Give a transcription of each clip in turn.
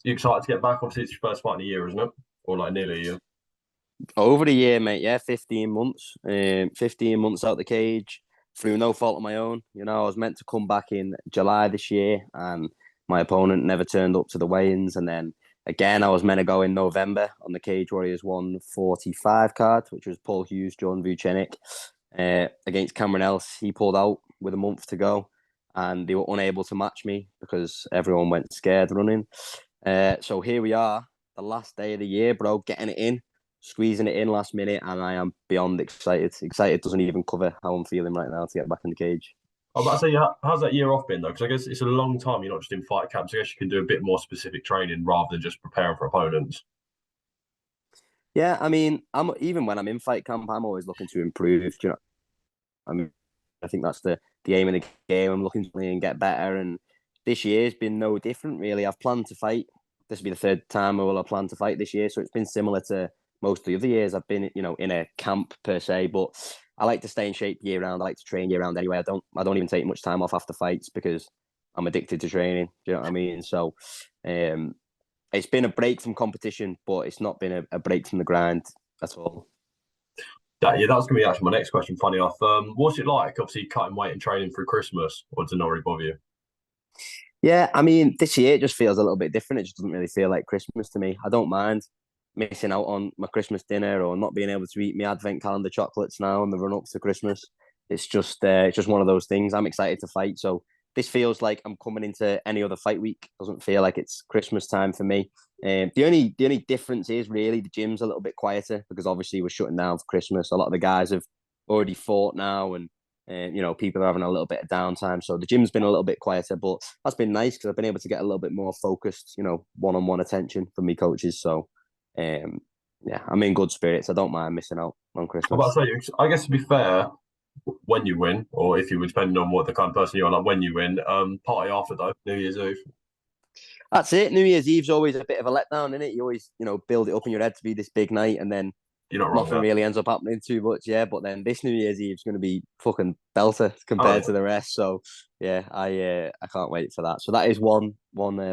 You excited to get back? Obviously, it's your first fight in a year, isn't it? Or like nearly a year. Over the year, mate. Yeah, 15 months. 15 months out the cage through no fault of my own. I was meant to come back in July this year, and my opponent never turned up to the weigh-ins. And then again, I was meant to go in November on the Cage Warriors 145 card, which was Paul Hughes, John Vucenic, against Cameron Else. He pulled out with a month to go, and they were unable to match me because everyone went scared running. So here we are, the last day of the year, bro, getting it in, squeezing it in last minute, and I am beyond excited. Excited doesn't even cover how I'm feeling right now to get back in the cage. I was about to say, yeah, how's that year off been though? Because I guess it's a long time. You're not just in fight camps. I guess you can do a bit more specific training rather than just preparing for opponents. Yeah, I mean, I'm even when I'm in fight camp, I'm always looking to improve. I mean, I think that's the aim of the game. I'm looking to play and get better, and this year's been no different, really. I've planned to fight. This will be the third time I will have planned to fight this year, so it's been similar to most of the other years. I've been, in a camp per se, but I like to stay in shape year round. I like to train year round anyway. I don't even take much time off after fights because I'm addicted to training. Do you know what I mean? So, um, it's been a break from competition, but it's not been a break from the grind at all. Yeah, that was going to be actually my next question. Funny enough, what's it like? Obviously, cutting weight and training through Christmas, or does it not really bother you? Yeah, I mean, this year it just feels a little bit different. It just doesn't really feel like Christmas to me. I don't mind missing out on my Christmas dinner or not being able to eat my advent calendar chocolates now in the run up to Christmas. It's just one of those things. I'm excited to fight, so this feels like I'm coming into any other fight week. Doesn't feel like it's Christmas time for me. The only difference is really the gym's a little bit quieter because obviously we're shutting down for Christmas. A lot of the guys have already fought now, and people are having a little bit of downtime. So the gym's been a little bit quieter, but that's been nice because I've been able to get a little bit more focused, one-on-one attention from me coaches. So, um, yeah, I'm in good spirits. I don't mind missing out on I'm about Christmas. to say, I guess to be fair, when you win, or if you were, depending on what the kind of person you are, like when you win, party after though, New Year's Eve. That's it. New Year's Eve's always a bit of a letdown, isn't it? You always, build it up in your head to be this big night, and then You're not wrong nothing there. really ends up happening too much. Yeah, but then this New Year's Eve's going to be fucking belter Oh compared yeah. to the rest. So yeah, I can't wait for that. So that is one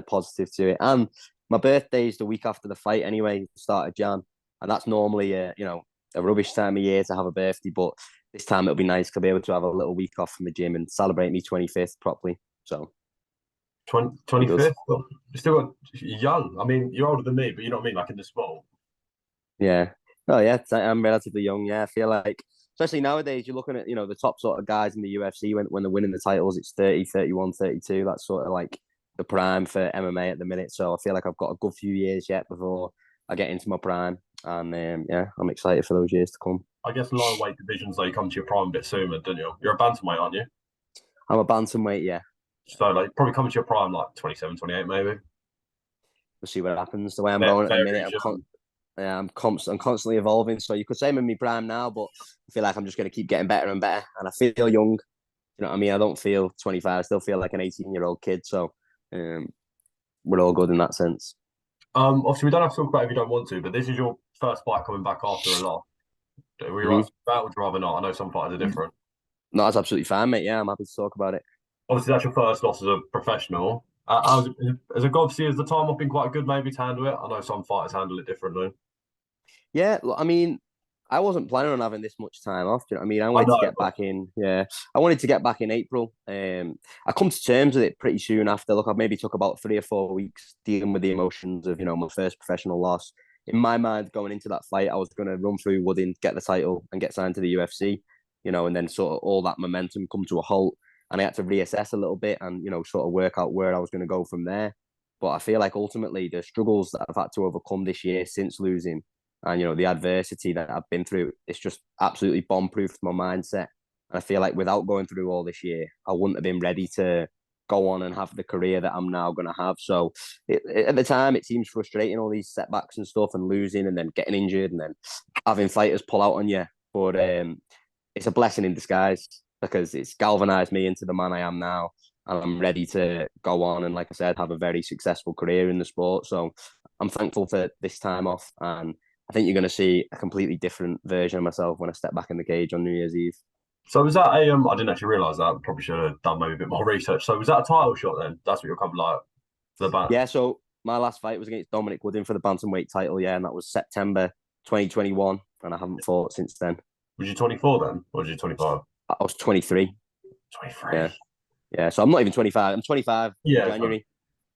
positive to it. And my birthday is the week after the fight anyway, start of Jan, and that's normally a rubbish time of year to have a birthday, but this time it'll be nice to be able to have a little week off from the gym and celebrate me 25th properly. So be good. 25th. Well, you're still young. I mean, you're older than me, but you know what I mean, like in the sport. Yeah. Oh yeah, I'm relatively young. Yeah, I feel like, especially nowadays, you're looking at, the top sort of guys in the UFC when they're winning the titles, it's 30, 31, 32. That's sort of like the prime for MMA at the minute. So I feel like I've got a good few years yet before I get into my prime. And yeah, I'm excited for those years to come. I guess lower weight divisions, though, you come to your prime a bit sooner, don't you? You're a bantamweight, aren't you? I'm a bantamweight, yeah. So, like, probably coming to your prime like 27, 28, maybe. We'll see what happens. The way I'm Very, going at the minute, very young. yeah, I'm constantly evolving. So you could say I'm in my prime now, but I feel like I'm just going to keep getting better and better. And I feel young. You know what I mean? I don't feel 25. I still feel like an 18-year-old kid. So um, we're all good in that sense. Obviously, we don't have to talk about it if you don't want to, but this is your first fight coming back after a lot. Are we right Mm-hmm. to that? Would you rather not? I know some fighters are different. No, that's absolutely fine, mate. Yeah, I'm happy to talk about it. Obviously, that's your first loss as a professional. As a obviously, has the time off been quite good maybe to handle it? I know some fighters handle it differently. Yeah, look, I mean, I wasn't planning on having this much time off. Do you know what I mean? I I wanted to know, get but back in. Yeah, I wanted to get back in April. I come to terms with it pretty soon after. Look, I maybe took about 3 or 4 weeks dealing with the emotions of my first professional loss. In my mind, going into that fight, I was going to run through Wooding, get the title, and get signed to the UFC. And then sort of all that momentum come to a halt, and I had to reassess a little bit and sort of work out where I was going to go from there. But I feel like ultimately the struggles that I've had to overcome this year since losing and the adversity that I've been through, it's just absolutely bomb-proofed my mindset. And I feel like without going through all this year, I wouldn't have been ready to go on and have the career that I'm now going to have. So at the time, it seems frustrating, all these setbacks and stuff, and losing, and then getting injured, and then having fighters pull out on you. But it's a blessing in disguise because it's galvanized me into the man I am now, and I'm ready to go on and, like I said, have a very successful career in the sport. So I'm thankful for this time off, and I think you're going to see a completely different version of myself when I step back in the cage on New Year's Eve. so was that a I didn't actually realise that. Probably should have done maybe a bit more research. So was that a title shot then? That's what you're kind of like the back. Yeah, so my last fight was against Dominic Wooden for the bantamweight title, yeah, and that was September 2021, and I haven't fought since then. Was you 24 then, or was you 25? I was 23. 23. Yeah, yeah. So I'm not even 25. I'm 25 Yeah, January.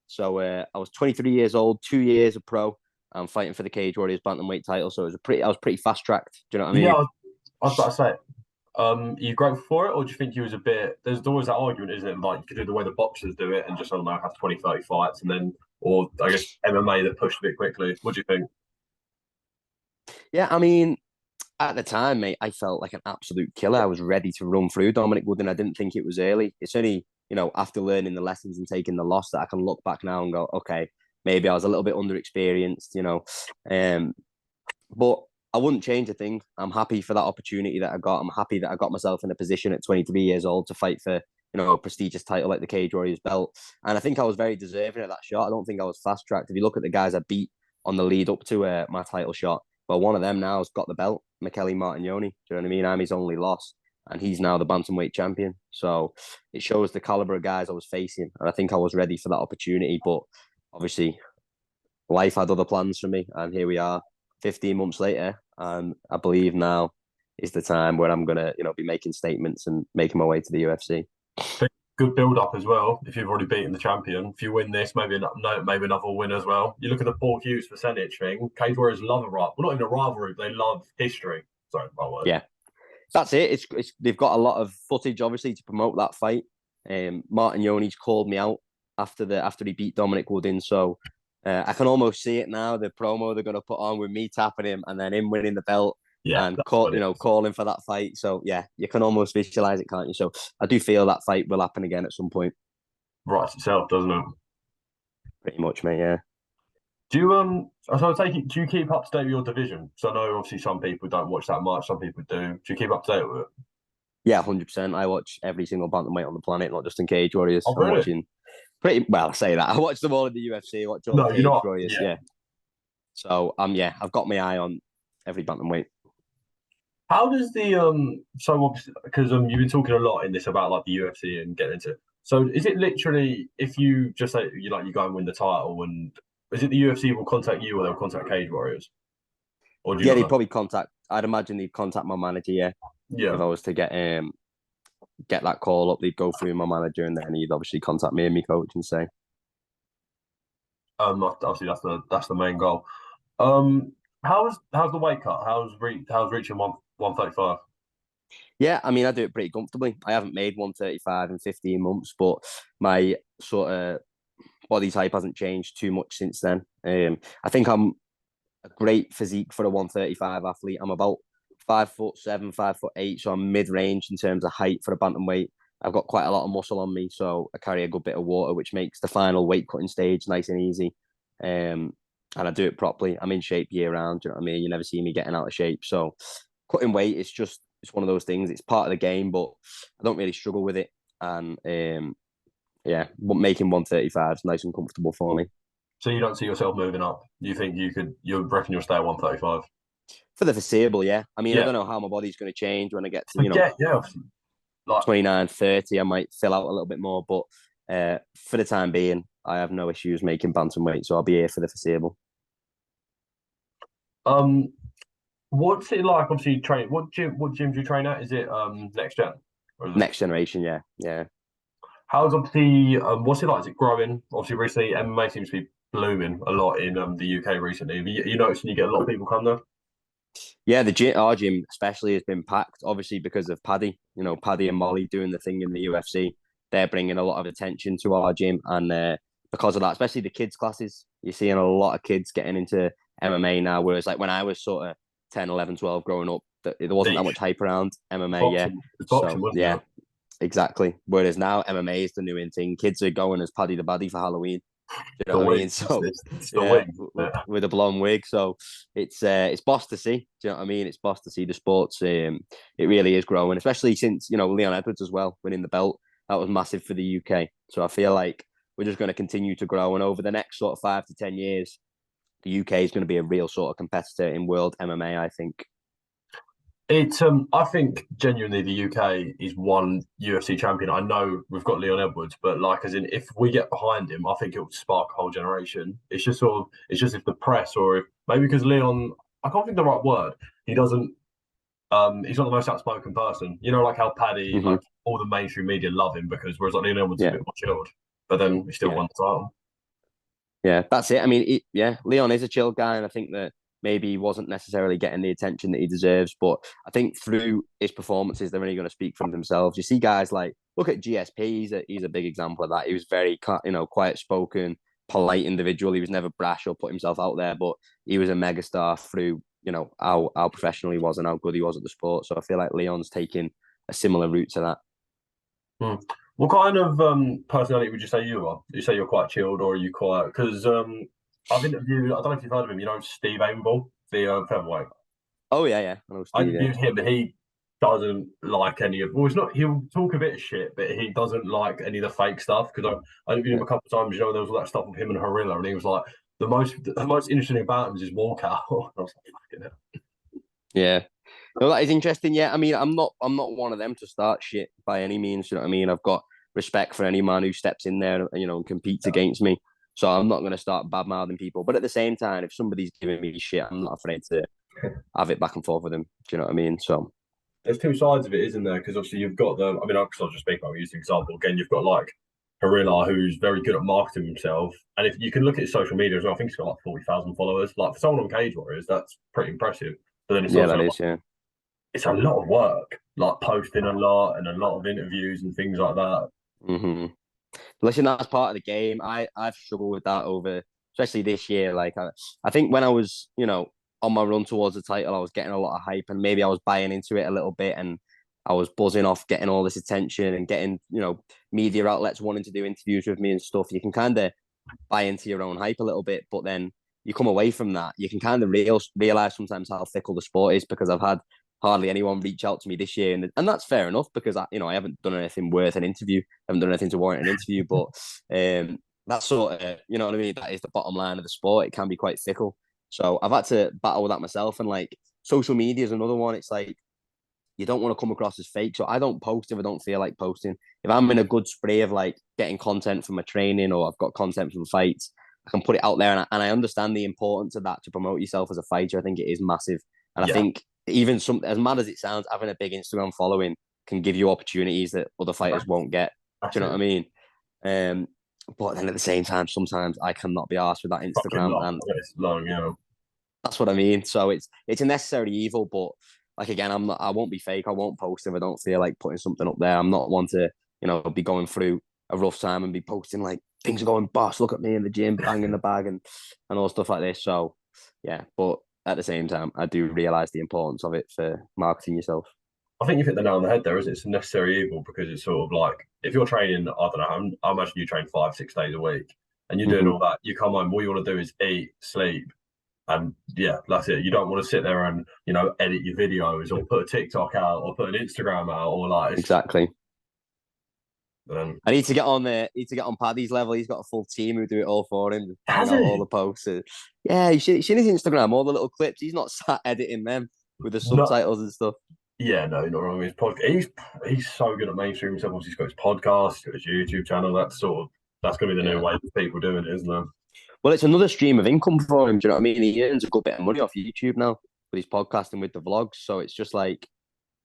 So I was 23 years old, 2 years of pro. I'm fighting for the Cage Warriors bantamweight title, so I was pretty fast tracked. Do you know what I yeah. mean? I was about to say, are you grateful for it, or do you think you was a bit? There's always that argument, isn't it? Like you could do the way the boxers do it and just, I don't know, have 20, 30 fights, and then, or I guess MMA that pushed a bit quickly. What do you think? Yeah, I mean, at the time, mate, I felt like an absolute killer. I was ready to run through Dominic Wooden. I didn't think it was early. It's only, after learning the lessons and taking the loss that I can look back now and go, okay, maybe I was a little bit underexperienced. But I wouldn't change a thing. I'm happy for that opportunity that I got. I'm happy that I got myself in a position at 23 years old to fight for, a prestigious title like the Cage Warriors belt. And I think I was very deserving of that shot. I don't think I was fast tracked. If you look at the guys I beat on the lead up to my title shot, well, one of them now has got the belt, Michele Martignoni. Do you know what I mean? I'm his only loss, and he's now the bantamweight champion. So it shows the caliber of guys I was facing, and I think I was ready for that opportunity. But obviously, life had other plans for me, and here we are, 15 months later, and I believe now is the time where I'm gonna, be making statements and making my way to the UFC. Good build up as well. If you've already beaten the champion, if you win this, maybe maybe another win as well. You look at the Paul Hughes percentage thing. Cage Warriors love a rival. Well, not even a rivalry. They love history. Sorry, my word. Yeah, that's it. It's they've got a lot of footage, obviously, to promote that fight. Martignoni's called me out after he beat Dominic Wooden, so I can almost see it now. The promo they're going to put on with me tapping him and then him winning the belt Yeah, and calling for that fight. So yeah, you can almost visualize it, can't you? So I do feel that fight will happen again at some point. writes itself, doesn't it? Pretty much, mate. Yeah. Do you so I take it, do you keep up to date with your division? So I know obviously some people don't watch that much, some people do. Do you keep up to date with it? Yeah, 100%. I watch every single bantamweight on the planet, not just in Cage Warriors. Oh, I'm really? watching pretty well. I say that I watch them all in the UFC. I watch all No, the you're Cage not. Warriors. Yeah. Yeah. So I've got my eye on every bantamweight. How does the so obviously because you've been talking a lot in this about like the UFC and getting into it. So is it literally if you just say you go and win the title and is it the UFC will contact you or they'll contact Cage Warriors? Or do you Yeah, not they'd know? probably contact. I'd imagine they'd contact my manager. Yeah, if Yeah. I was to get that call up, they'd go through my manager, and then he'd obviously contact me and my coach and say, Obviously that's the main goal. Um how's the weight cut? How's reaching 135? yeah, I mean, I do it pretty comfortably. I haven't made 135 in 15 months, but my sort of body type hasn't changed too much since then. I think I'm a great physique for a 135 athlete. I'm about 5'7", 5'8", so I'm mid range in terms of height for a bantamweight. I've got quite a lot of muscle on me, so I carry a good bit of water, which makes the final weight cutting stage nice and easy. And I do it properly. I'm in shape year round. Do you know what I mean? You never see me getting out of shape. So cutting weight, it's one of those things. It's part of the game, but I don't really struggle with it. And yeah, making 135 is nice and comfortable for me. So you don't see yourself moving up? You think you reckon you'll stay at 135? For the foreseeable, yeah. I mean, I Yeah. don't know how my body's going to change when I get to, Yeah. Like 29, 30. I might fill out a little bit more, but for the time being, I have no issues making bantamweight, so I'll be here for the foreseeable. um what's it like? Obviously, you train. What gym do you train at? Is it next gen? Or is it, Next generation, yeah, yeah. how's obviously what's it like? Is it growing? Obviously, recently MMA seems to be blooming a lot in the UK recently. You noticing you get a lot of people come there? Yeah, our gym especially has been packed, obviously because of Paddy. Paddy and Molly doing the thing in the UFC. They're bringing a lot of attention to our gym, and because of that, especially the kids classes, you're seeing a lot of kids getting into MMA now. Whereas like when I was sort of 10, 11, 12 growing up, there wasn't that much hype around MMA. Yeah, Boxing, so wasn't yeah, it? exactly. Whereas now MMA is the new in thing. Kids are going as Paddy the Baddie for Halloween. You know The what I wig. mean? So It's the yeah, wig. Yeah. with a blonde wig. So it's boss to see. Do you know what I mean? It's boss to see the sports. It really is growing, especially since Leon Edwards as well winning the belt. That was massive for the UK. So I feel like we're just going to continue to grow, and over the next sort of 5 to 10 years, the UK is going to be a real sort of competitor in world MMA. I think. It's I think genuinely the UK is one UFC champion. I know we've got Leon Edwards, but like as in if we get behind him, I think it would spark a whole generation. It's just sort of it's just if the press or if maybe because Leon, I can't think of the right word. He doesn't he's not the most outspoken person. You know, like how Paddy, Hmm. like all the mainstream media love him because whereas like Leon Edwards is a Yeah, bit more chilled. But then he still yeah. won the title. Yeah, that's it. I mean, yeah, Leon is a chill guy, and I think that maybe he wasn't necessarily getting the attention that he deserves. But I think through his performances, they're really going to speak for themselves. You see guys like look at GSP. He's a big example of that. He was very quiet spoken, polite individual. He was never brash or put himself out there, but he was a megastar through how professional he was and how good he was at the sport. So I feel like Leon's taking a similar route to that. Hmm. What kind of personality would you say you are? You say you're quite chilled, or are you quite? Because I've interviewed. I don't know if you've heard of him. You know, Steve Aimable, the featherweight. Oh yeah, yeah, I know I Steve. Yeah, interviewed him, but he doesn't like any of. Well, it's not. He'll talk a bit of shit, but he doesn't like any of the fake stuff. Because I interviewed him yeah. a couple of times. You know, there was all that stuff with him and Harilla, and he was like, the most interesting about him is his walkout. I was like, fucking hell. Yeah. No, that is interesting. Yeah, I mean, I'm not one of them to start shit by any means. You know what I mean? I've got respect for any man who steps in there, and competes against me. So I'm not going to start bad mouthing people. But at the same time, if somebody's giving me shit, I'm not afraid to have it back and forth with them. Do you know what I mean? So There's two sides of it, isn't there? Because obviously you've got the. I mean, I'll just speak about use an example again. You've got like Harilla, who's very good at marketing himself, and if you can look at his social media as well, I think he's got like 40,000 followers. Like for someone on Cage Warriors, that's pretty impressive. But then it's yeah, also that like, is. Yeah. it's a lot of work, like posting a lot and a lot of interviews and things like that. Hmm. Listen, that's part of the game. I've struggled with that over, especially this year. Like I think when I was, on my run towards the title, I was getting a lot of hype, and maybe I was buying into it a little bit, and I was buzzing off getting all this attention and getting, media outlets wanting to do interviews with me and stuff. You can kind of buy into your own hype a little bit, but then you come away from that, you can kind of realize sometimes how fickle the sport is because I've had hardly anyone reach out to me this year, and that's fair enough because I haven't done anything worth an interview, I haven't done anything to warrant an interview, but that's sort of you know what I mean. That is the bottom line of the sport. It can be quite fickle, so I've had to battle with that myself, and like social media is another one. It's like you don't want to come across as fake. So I don't post if I don't feel like posting. If I'm in a good spree of like getting content from my training or I've got content from fights, I can put it out there. And I understand the importance of that to promote yourself as a fighter. I think it is massive. And I Yeah, think even some, as mad as it sounds, having a big Instagram following can give you opportunities that other fighters won't get. Do that's you know what I it. mean? Um, but then at the same time, sometimes I cannot be asked with that Fucking Instagram, long. and It's long, you know. that's what I mean. So it's a necessary evil, but like again, I won't be fake. I won't post if I don't feel like putting something up there. I'm not one to, be going through a rough time and be posting like things are going boss, look at me in the gym, banging the bag and all stuff like this. So yeah, but at the same time, I do realise the importance of it for marketing yourself. I think you've hit the nail on the head there, isn't it? It's a necessary evil because it's sort of like if you're training, I don't know, I imagine you train 5, 6 days a week and you're doing Mm-hmm. all that. You come home, all you want to do is eat, sleep, and yeah, that's it. You don't want to sit there and edit your videos or put a TikTok out or put an Instagram out or like it's Exactly. um, I need to get on there. Need to get on Paddy's level. He's got a full team who do it all for him, just bang has out all it? the posts. Yeah, you should his Instagram, all the little clips. He's not sat editing them with the No, subtitles and stuff. yeah, no, you're not wrong. His podcast, he's so good at mainstream himself. Obviously, he's got his podcast, he's got his YouTube channel. That's going to be the new Yeah. way for people doing it, isn't it? Well, it's another stream of income for him. Do you know what I mean? He earns a good bit of money off YouTube now with his podcasting with the vlogs. So it's just like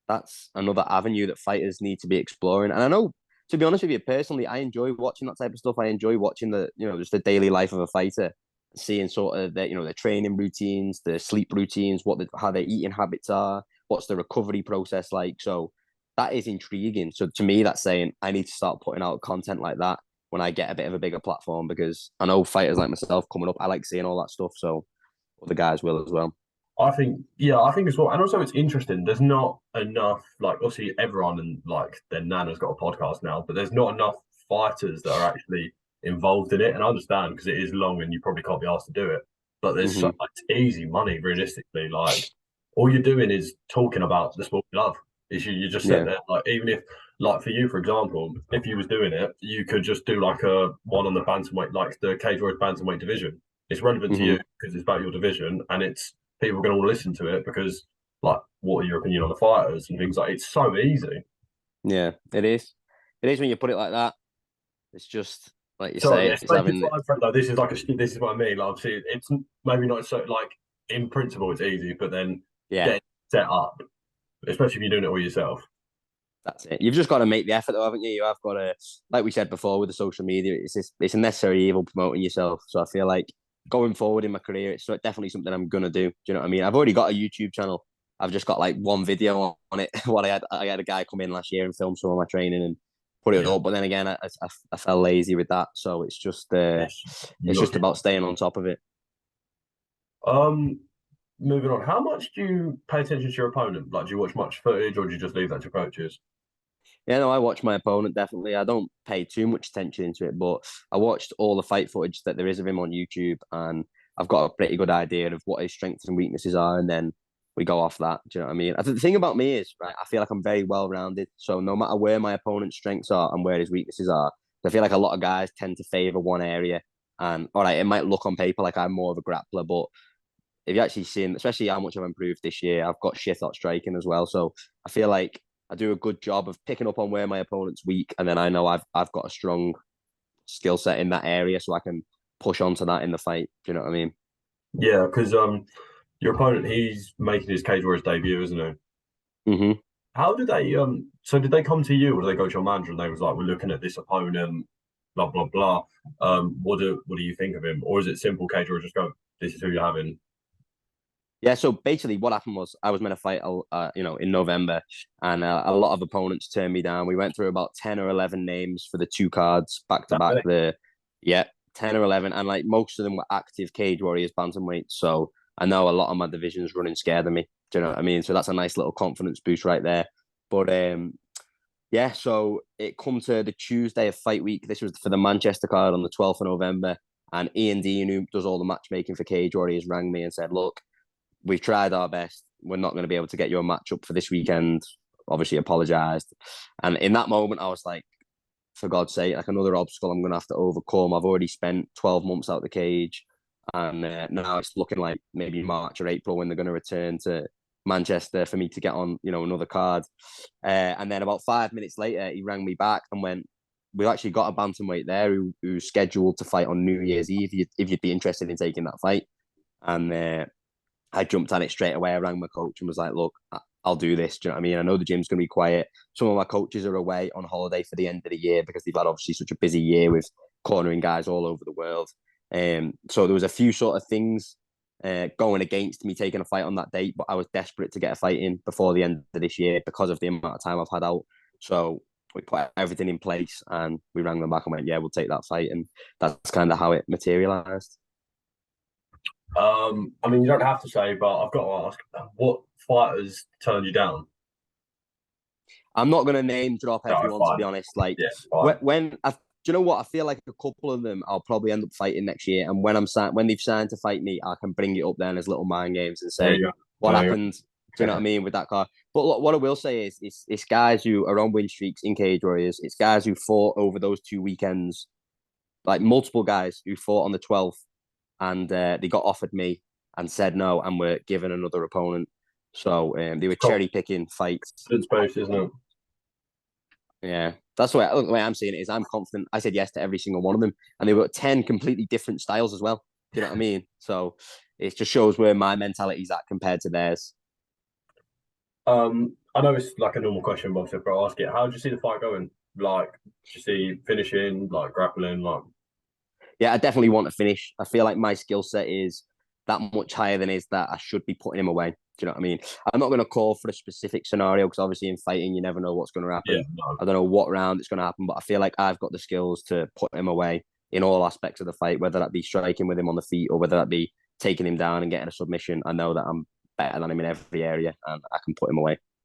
that's another avenue that fighters need to be exploring. And I know, to be honest with you, personally, I enjoy watching that type of stuff. I enjoy watching just the daily life of a fighter, seeing sort of their training routines, their sleep routines, how their eating habits are, what's the recovery process like. So that is intriguing. So to me, that's saying I need to start putting out content like that when I get a bit of a bigger platform because I know fighters like myself coming up, I like seeing all that stuff. So other guys will as well. I think, yeah, I think as well. And also, it's interesting. There's not enough, like, obviously, everyone and like their nana's got a podcast now, but there's not enough fighters that are actually involved in it. And I understand because it is long and you probably can't be asked to do it. But there's so Mm-hmm. much easy money, realistically. Like, all you're doing is talking about the sport you love. You just sit Yeah. there, like, even if, like, for you, for example, if you was doing it, you could just do like a one on the bantamweight, like the Cage Warriors bantamweight division. It's relevant to Mm-hmm. you because it's about your division and it's people are going to want to listen to it because like what are your opinion on the fighters and things like. It's so easy. Yeah, it is. It is when you put it like that. It's just like you So say, it's it's like having it's the, like like this is like this is what I mean. Like obviously it's maybe not so like in principle it's easy, but then yeah, getting set up, especially if you're doing it all yourself. that's it. You've just got to make the effort, though, haven't you? You have got to, like we said before, with the social media, it's a necessary evil promoting yourself. So I feel like going forward in my career, it's definitely something I'm gonna do. Do you know what I mean? I've already got a YouTube channel. I've just got like one video on it. What I had a guy come in last year and film some of my training and put it Yeah, up. But then again, I fell lazy with that. So it's, you it's got just to get. about staying on top of it. Moving on. How much do you pay attention to your opponent? Like, do you watch much footage, or do you just leave that to coaches? Yeah, no, I watch my opponent definitely. I don't pay too much attention into it, but I watched all the fight footage that there is of him on YouTube, and I've got a pretty good idea of what his strengths and weaknesses are, and then we go off that. Do you know what I mean? I think the thing about me is, right, I feel like I'm very well rounded. So no matter where my opponent's strengths are and where his weaknesses are, I feel like a lot of guys tend to favor one area. And all right, it might look on paper like I'm more of a grappler, but if you actually seen, especially how much I've improved this year, I've got shit at striking as well. So I feel like I do a good job of picking up on where my opponent's weak, and then I know I've got a strong skill set in that area, so I can push onto that in the fight. Do you know what I mean? Yeah, because your opponent he's making his Cage Warriors debut, isn't he? Mm-hmm. How did they So did they come to you, or did they go to your manager and they was like, "We're looking at this opponent, blah blah blah. What do you think of him?" Or is it simple Cage Warriors just go, "This is who you're having." Yeah, so basically, what happened was I was meant to fight, in November, and a lot of opponents turned me down. We went through about 10 or 11 names for the two cards back to That back. many? Yeah, 10 or 11, and like most of them were active Cage Warriors bantamweight. So I know a lot of my divisions running scared of me. Do you know what I mean? So that's a nice little confidence boost right there. But yeah, so it come to the Tuesday of fight week. This was for the Manchester card on the 12th of November, and Ian Dean, who does all the matchmaking for Cage Warriors, rang me and said, "Look, we've tried our best. We're not going to be able to get you a matchup for this weekend." Obviously, apologized. And in that moment, I was like, for God's sake, like another obstacle I'm going to have to overcome. I've already spent 12 months out the cage, and now it's looking like maybe March or April when they're going to return to Manchester for me to get on, another card. And then about 5 minutes later, he rang me back and went, "We've actually got a bantamweight there who's scheduled to fight on New Year's Eve if you'd be interested in taking that fight." And I jumped at it straight away. I rang my coach and was like, "Look, I'll do this." Do you know what I mean? I know the gym's going to be quiet. Some of my coaches are away on holiday for the end of the year because they've had obviously such a busy year with cornering guys all over the world. So there was a few sort of things going against me taking a fight on that date, but I was desperate to get a fight in before the end of this year because of the amount of time I've had out. So we put everything in place and we rang them back and went, "Yeah, we'll take that fight." And that's kind of how it materialized. I mean, you don't have to say, but I've got to ask, what fighters turned you down? I'm not going to name drop No, everyone, to be fine. honest. Like Yeah, fine. do you know what? I feel like a couple of them I'll probably end up fighting next year. And when they've signed to fight me, I can bring it up then as little mind games and There say you go. what There you happened. Do you know what go. I mean with that car? But look, what I will say is, it's guys who are on win streaks in Cage Warriors. It's guys who fought over those 2 weekends, like multiple guys who fought on the 12th, and they got offered me and said no, and were given another opponent. So they were Cool. cherry picking fights. Good space, isn't it? Yeah, that's the way I'm seeing it is I'm confident. I said yes to every single one of them, and they were 10 completely different styles as well. Do you know what I mean? So it just shows where my mentality's at compared to theirs. I know it's like a normal question, but if I ask it, how do you see the fight going? Like, do you see finishing, like grappling, like Yeah, I definitely want to finish. I feel like my skill set is that much higher than his that I should be putting him away. Do you know what I mean? I'm not going to call for a specific scenario because obviously in fighting you never know what's going to yeah, happen. no. I don't know what round it's going to happen, but I feel like I've got the skills to put him away in all aspects of the fight, whether that be striking with him on the feet or whether that be taking him down and getting a submission. I know that I'm better than him in every area and I can put him away.